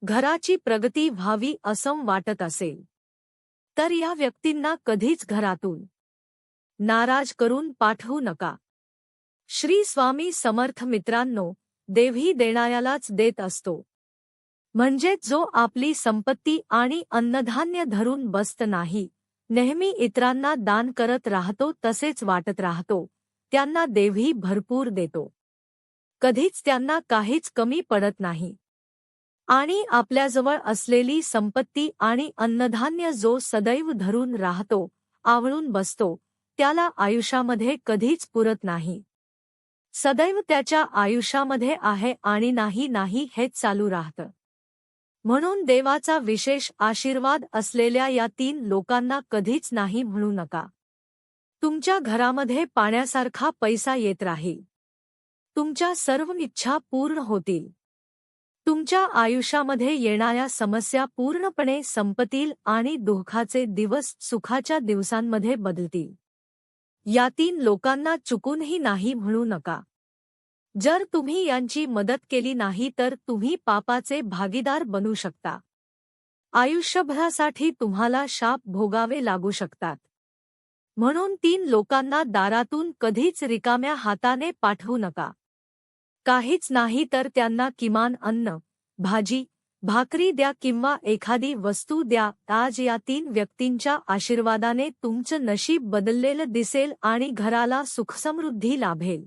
घराची प्रगती व्हावी असं वाटत असेल तर या व्यक्तींना कधीच घरातून नाराज करून पाठवू नका. श्री स्वामी समर्थ मित्रांनो, देवही देणाऱ्यालाच देत असतो. म्हणजे जो आपली संपत्ती आणि अन्नधान्य धरून बसत नाही, नेहमी इतरांना दान करत राहतो, तसेच वाटत राहतो, त्यांना देवही भरपूर देतो. कधीच त्यांना काहीच कमी पडत नाही. आणि आपल्याजवळ असलेली संपत्ती आणि अन्नधान्य जो सदैव धरून राहतो, आवळून बसतो, त्याला आयुष्यामध्ये कधीच पुरत नाही. सदैव त्याच्या आयुष्यामध्ये आहे आणि नाही नाही हेच चालू राहतं. म्हणून देवाचा विशेष आशीर्वाद असलेल्या या 3 लोकांना कधीच नाही म्हणू नका. तुमच्या घरामध्ये पाण्यासारखा पैसा येत राहील. तुमच्या सर्व इच्छा पूर्ण होतील. तुमच्या आयुष्यामध्ये येणाऱ्या समस्या पूर्णपणे संपतील आणि दुःखाचे दिवस सुखाच्या दिवसांमध्ये बदलतील. या 3 लोकांना चुकूनही नाही म्हणू नका. जर तुम्ही यांची मदत केली नाही तर तुम्ही पापाचे भागीदार बनू शकता. आयुष्यभरासाठी तुम्हाला शाप भोगावे लागू शकतात. म्हणून 3 लोकांना दारातून कधीच रिकाम्या हाताने पाठवू नका. काहीच नाही तर त्यांना किमान अन्न, भाजी, भाकरी द्या किंवा एखादी वस्तू द्या. आज या 3 व्यक्तींच्या आशीर्वादाने तुमचं नशीब बदललेलं दिसेल आणि घराला सुखसमृद्धी लाभेल.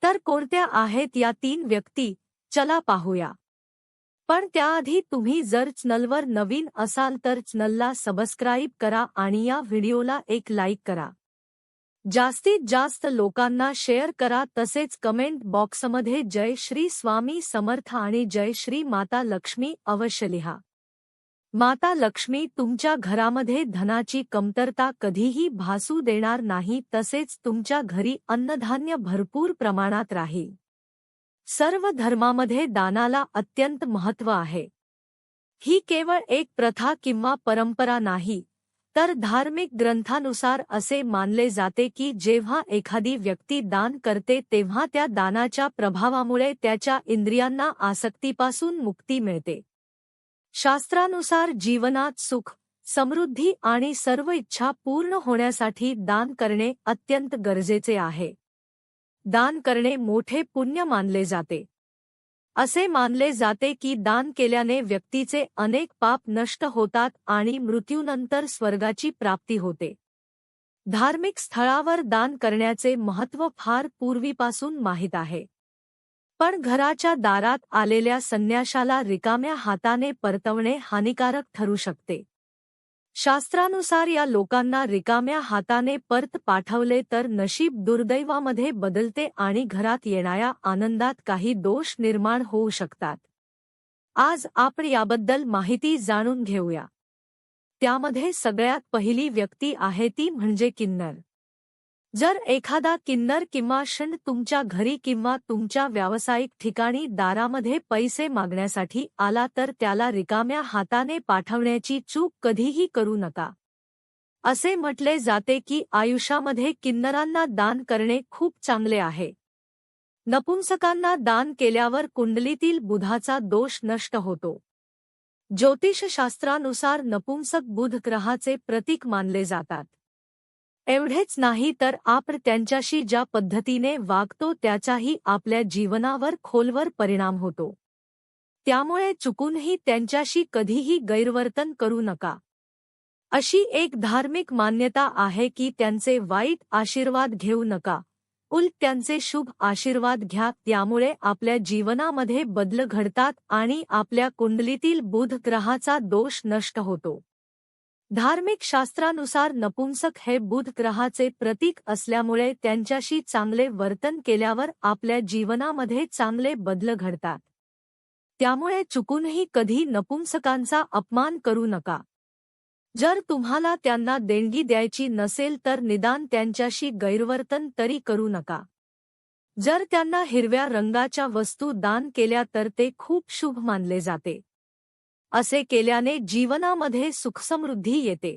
तर कोणत्या आहेत या 3 व्यक्ती, चला पाहूया. पण त्याआधी तुम्ही जर चॅनलवर नवीन असाल तर चॅनलला सबस्क्राईब करा आणि या व्हिडिओला एक लाईक करा. जास्तीत जास्त लोकांना शेअर करा. तसेच कमेंट बॉक्समध्ये जय श्री स्वामी समर्थ आणि जय श्री माता लक्ष्मी अवश्य लिहा. माता लक्ष्मी तुमच्या घरामध्ये धनाची कमतरता कधीही भासू देणार नाही. तसेच तुमच्या घरी अन्नधान्य भरपूर प्रमाणात राहील. सर्व धर्मामध्ये दानाला अत्यंत महत्त्व आहे. ही केवळ एक प्रथा किंवा परंपरा नाही, तर धार्मिक ग्रंथानुसार असे मानले जाते की जेव्हा एखादी व्यक्ती दान करते तेव्हा त्या दानाच्या प्रभावामुळे त्याच्या इंद्रियांना आसक्तीपासून मुक्ती मिळते. शास्त्रानुसार जीवनात सुख, समृद्धी आणि सर्व इच्छा पूर्ण होण्यासाठी दान करणे अत्यंत गरजेचे आहे. दान करणे मोठे पुण्य मानले जाते. असे मानले जाते की दान केल्याने व्यक्तीचे अनेक पाप नष्ट होतात आणि मृत्यूनंतर स्वर्गाची प्राप्ती होते. धार्मिक स्थळावर दान करण्याचे महत्त्व फार पूर्वीपासून माहीत आहे. पण घराच्या दारात आलेल्या संन्याशाला रिकाम्या हाताने परतवणे हानिकारक ठरू शकते. शास्त्रानुसार या लोकांना रिकाम्या हाताने परत पाठवले तर नशीब दुर्दैवामध्ये बदलते आणि घरात येणाऱ्या आनंदात काही दोष निर्माण होऊ शकतात. आज आपण याबद्दल माहिती जाणून घेऊया. त्यामध्ये सगळ्यात पहिली व्यक्ती आहे ती म्हणजे किन्नर. जर एखादा किन्नर किंवा षंड तुमच्या घरी किंवा तुमच्या व्यावसायिक ठिकाणी दारामध्ये पैसे मागण्यासाठी आला तर त्याला रिकाम्या हाताने पाठवण्याची चूक कधीही करू नका. असे म्हटले जाते की आयुष्यामध्ये किन्नरांना दान करणे खूप चांगले आहे. नपुंसकांना दान केल्यावर कुंडलीतील बुधाचा दोष नष्ट होतो. ज्योतिषशास्त्रानुसार नपुंसक बुध ग्रहाचे प्रतीक मानले जातात. एवढेच नाही तर आपण त्यांच्याशी ज्या पद्धतीने वागतो त्याचाही आपल्या जीवनावर खोलवर परिणाम होतो. त्यामुळे चुकूनही त्यांच्याशी कधीही गैरवर्तन करू नका. अशी एक धार्मिक मान्यता आहे की त्यांचे वाईट आशीर्वाद घेऊ नका, उलट त्यांचे शुभ आशीर्वाद घ्या. त्यामुळे आपल्या जीवनामध्ये बदल घडतात आणि आपल्या कुंडलीतील बुध ग्रहाचा दोष नष्ट होतो. धार्मिक शास्त्रानुसार नपुंसक हे बुध ग्रहाचे प्रतीक असल्यामुळे त्यांच्याशी चांगले वर्तन केल्यावर आपल्या जीवनामध्ये चांगले बदल घडतात. त्यामुळे चुकूनही कधी नपुंसकांचा अपमान करू नका. जर तुम्हाला त्यांना देणगी द्यायची नसेल तर निदान त्यांच्याशी गैरवर्तन तरी करू नका. जर त्यांना हिरव्या रंगाच्या वस्तू दान केल्या तर ते खूप शुभ मानले जाते. असे केल्याने जीवनामध्ये सुखसमृद्धी येते.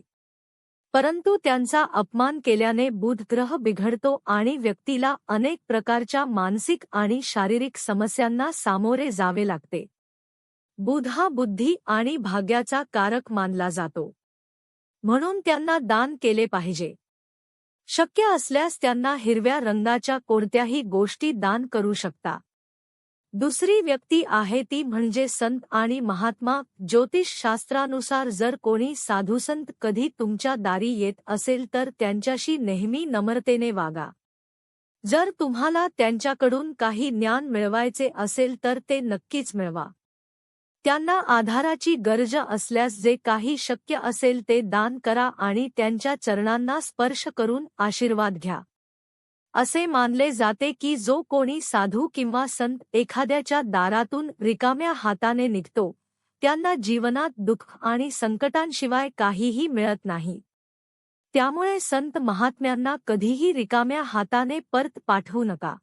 परंतु त्यांचा अपमान केल्याने बुध ग्रह बिघडतो आणि व्यक्तीला अनेक प्रकारच्या मानसिक आणि शारीरिक समस्यांना सामोरे जावे लागते. बुध हा बुद्धी आणि भाग्याचा कारक मानला जातो, म्हणून त्यांना दान केले पाहिजे. शक्य असल्यास त्यांना हिरव्या रंगाच्या कोणत्याही गोष्टी दान करू शकता. दुसरी व्यक्ती आहे ती म्हणजे संत आणि महात्मा. ज्योतिषशास्त्रानुसार जर कोणी साधुसंत कधी तुमच्या दारी येत असेल तर त्यांच्याशी नेहमी नम्रतेने वागा. जर तुम्हाला त्यांच्याकडून काही ज्ञान मिळवायचे असेल तर ते नक्कीच मिळवा. त्यांना आधाराची गरज असल्यास जे काही शक्य असेल ते दान करा आणि त्यांच्या चरणांना स्पर्श करून आशीर्वाद घ्या. असे मानले जाते की जो कोणी साधू किंवा संत एखाद्याच्या दारातून रिकाम्या हाताने निघतो, त्यांना जीवनात दुःख आणि संकटांशिवाय काहीही मिळत नाही. त्यामुळे संत महात्म्यांना कधीही रिकाम्या हाताने परत पाठवू नका.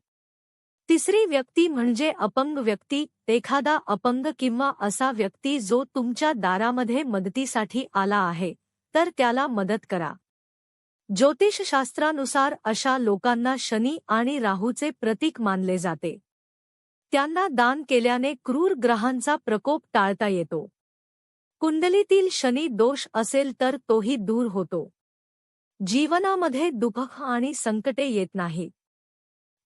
तिसरी व्यक्ती म्हणजे अपंग व्यक्ती. एखादा अपंग किंवा असा व्यक्ती जो तुमच्या दारामध्ये मदतीसाठी आला आहे, तर त्याला मदत करा. ज्योतिषशास्त्रानुसार अशा लोकांना शनी आणि राहूचे प्रतीक मानले जाते. त्यांना दान केल्याने क्रूर ग्रहांचा प्रकोप टाळता येतो. कुंडलीतील शनी दोष असेल तर तोही दूर होतो. जीवनामध्ये दुःख आणि संकटे येत नाहीत.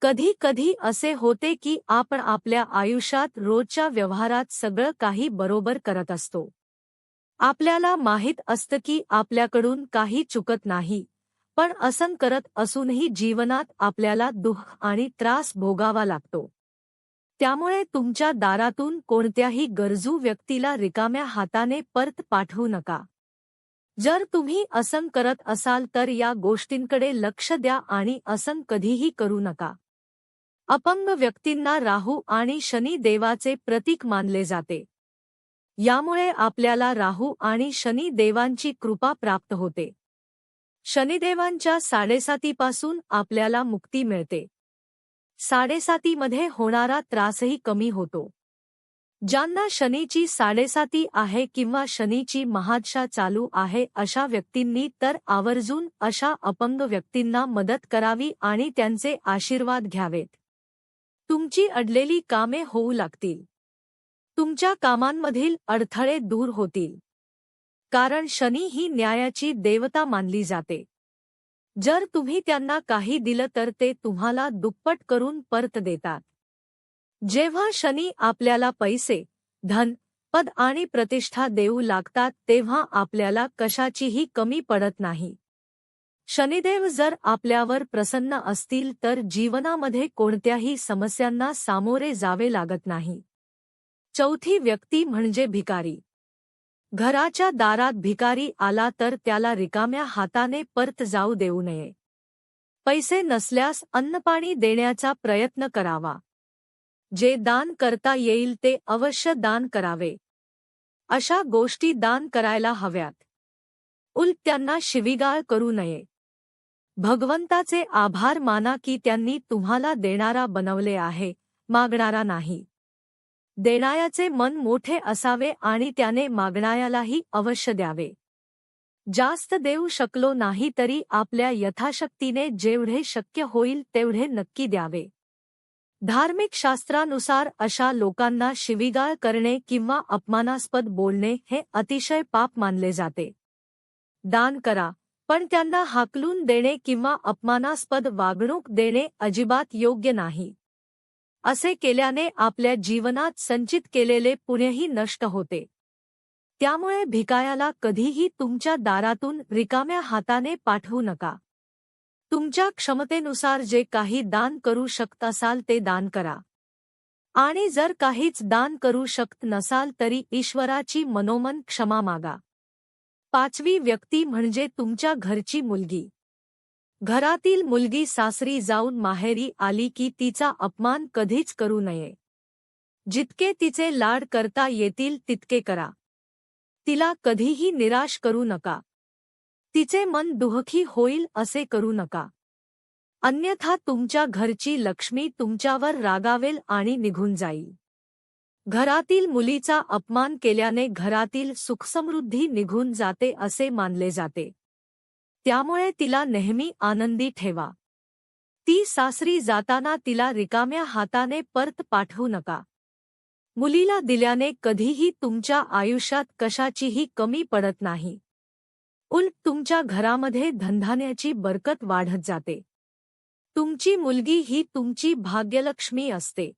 कधी कधी असे होते की आपण आपल्या आयुष्यात रोजच्या व्यवहारात सगळं काही बरोबर करत असतो. आपल्याला माहीत असतं की आपल्याकडून काही चुकत नाही, पण असं करत असूनही जीवनात आपल्याला दुःख आणि त्रास भोगावा लागतो. त्यामुळे तुमच्या दारातून कोणत्याही गरजू व्यक्तीला रिकाम्या हाताने परत पाठवू नका. जर तुम्ही असं करत असाल तर या गोष्टींकडे लक्ष द्या आणि असं कधीही करू नका. अपंग व्यक्तींना राहू आणि शनी देवाचे प्रतीक मानले जाते. यामुळे आपल्याला राहू आणि शनी देवांची कृपा प्राप्त होते. शनिदेवांच्या साडेसातीपासून आपल्याला मुक्ती मिळते. साडेसातीमध्ये होणारा त्रासही कमी होतो. ज्यांना शनीची साडेसाती आहे किंवा शनीची महादशा चालू आहे अशा व्यक्तींनी तर आवर्जून अशा अपंग व्यक्तींना मदत करावी आणि त्यांचे आशीर्वाद घ्यावेत. तुमची अडलेली कामे होऊ लागतील. तुमच्या कामांमधील अडथळे दूर होतील. कारण शनी ही न्यायाची देवता मानली जाते. जर तुम्ही त्यांना काही दिलं तर ते तुम्हाला दुप्पट करून परत देतात. जेव्हा शनी आपल्याला पैसे, धन, पद आणि प्रतिष्ठा देऊ लागतात तेव्हा आपल्याला कशाचीही कमी पडत नाही. शनिदेव जर आपल्यावर प्रसन्न असतील तर जीवनामध्ये कोणत्याही समस्यांना सामोरे जावे लागत नाही. चौथी व्यक्ती म्हणजे भिकारी. घराच्या दारात भिकारी आला तर त्याला रिकाम्या हाताने परत जाऊ देऊ नये. पैसे नसल्यास अन्नपाणी देण्याचा प्रयत्न करावा. जे दान करता येईल ते अवश्य दान करावे. अशा गोष्टी दान करायला हव्यात. उलट त्यांना शिवीगाळ करू नये. भगवंताचे आभार माना की त्यांनी तुम्हाला देणारा बनवले आहे, मागणारा नाही. देणाऱ्याचे मन मोठे असावे आणि त्याने मागणाऱ्यालाही अवश्य द्यावे. जास्त देऊ शकलो नाही तरी आपल्या यथाशक्तीने जेवढे शक्य होईल तेवढे नक्की द्यावे. धार्मिक शास्त्रानुसार अशा लोकांना शिवीगाळ करणे किंवा अपमानास्पद बोलणे हे अतिशय पाप मानले जाते. दान करा, पण त्यांना हाकलून देणे किंवा अपमानास्पद वागणूक देणे अजिबात योग्य नाही. असे केल्याने आपल्या जीवनात संचित केलेले पुण्यही नष्ट होते. त्यामुळे भिकायाला कधीही तुमच्या दारातून रिकाम्या हाताने पाठवू नका. तुमच्या क्षमतेनुसार जे काही दान करू शकत असाल ते दान करा. आणि जर काहीच दान करू शकत नसाल तरी ईश्वराची मनोमन क्षमा मागा. पाचवी व्यक्ती म्हणजे तुमच्या घरची मुलगी. घरातील मुलगी सासरी जाऊन माहेरी आली की तिचा अपमान कधीच करू नये. जितके तिचे लाड करता येतील तितके करा. तिला कधीही निराश करू नका. तिचे मन दुःखी होईल असे करू नका. अन्यथा तुमच्या घरची लक्ष्मी तुमच्यावर रागावेल आणि निघून जाईल. घरातील मुलीचा अपमान केल्याने घरातील सुखसमृद्धी निघून जाते असे मानले जाते. त्यामुळे तिला नेहमी आनंदी ठेवा. ती सासरी जाताना तिला रिकाम्या हाताने परत पाठवू नका. मुलीला दिल्याने कधीही तुमच्या आयुष्यात कशाचीही कमी पडत नाही. उलट तुमच्या घरामध्ये धनधान्याची बरकत वाढत जाते. तुमची मुलगी ही तुमची भाग्यलक्ष्मी असते.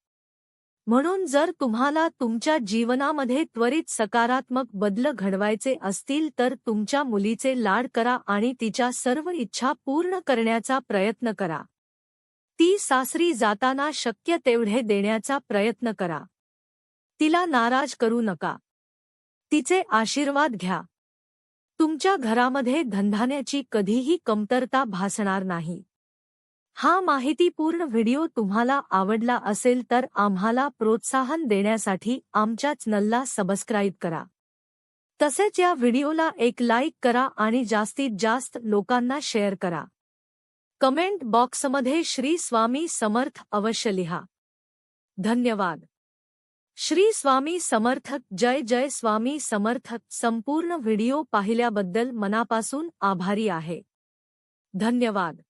म्हणून जर तुम्हाला तुमच्या जीवनामध्ये त्वरित सकारात्मक बदल घडवायचे असतील तर तुमच्या मुलीचे लाड करा आणि तिच्या सर्व इच्छा पूर्ण करण्याचा प्रयत्न करा. ती सासरी जाताना शक्य तेवढे देण्याचा प्रयत्न करा. तिला नाराज करू नका. तिचे आशीर्वाद घ्या. तुमच्या घरामध्ये धनधान्याची कधीही कमतरता भासणार नाही. हा माहितीपूर्ण व्हिडिओ तुम्हाला आवडला असेल तर आम्हाला प्रोत्साहन देण्यासाठी आमच्या चॅनलला सबस्क्राईब करा. तसेच या व्हिडिओला एक लाईक करा आणि जास्तीत जास्त लोकांना शेअर करा. कमेंट बॉक्समध्ये श्री स्वामी समर्थ अवश्य लिहा. धन्यवाद. श्री स्वामी समर्थ. जय जय स्वामी समर्थ. संपूर्ण व्हिडिओ पाहिल्याबद्दल मनापासून आभारी आहे. धन्यवाद.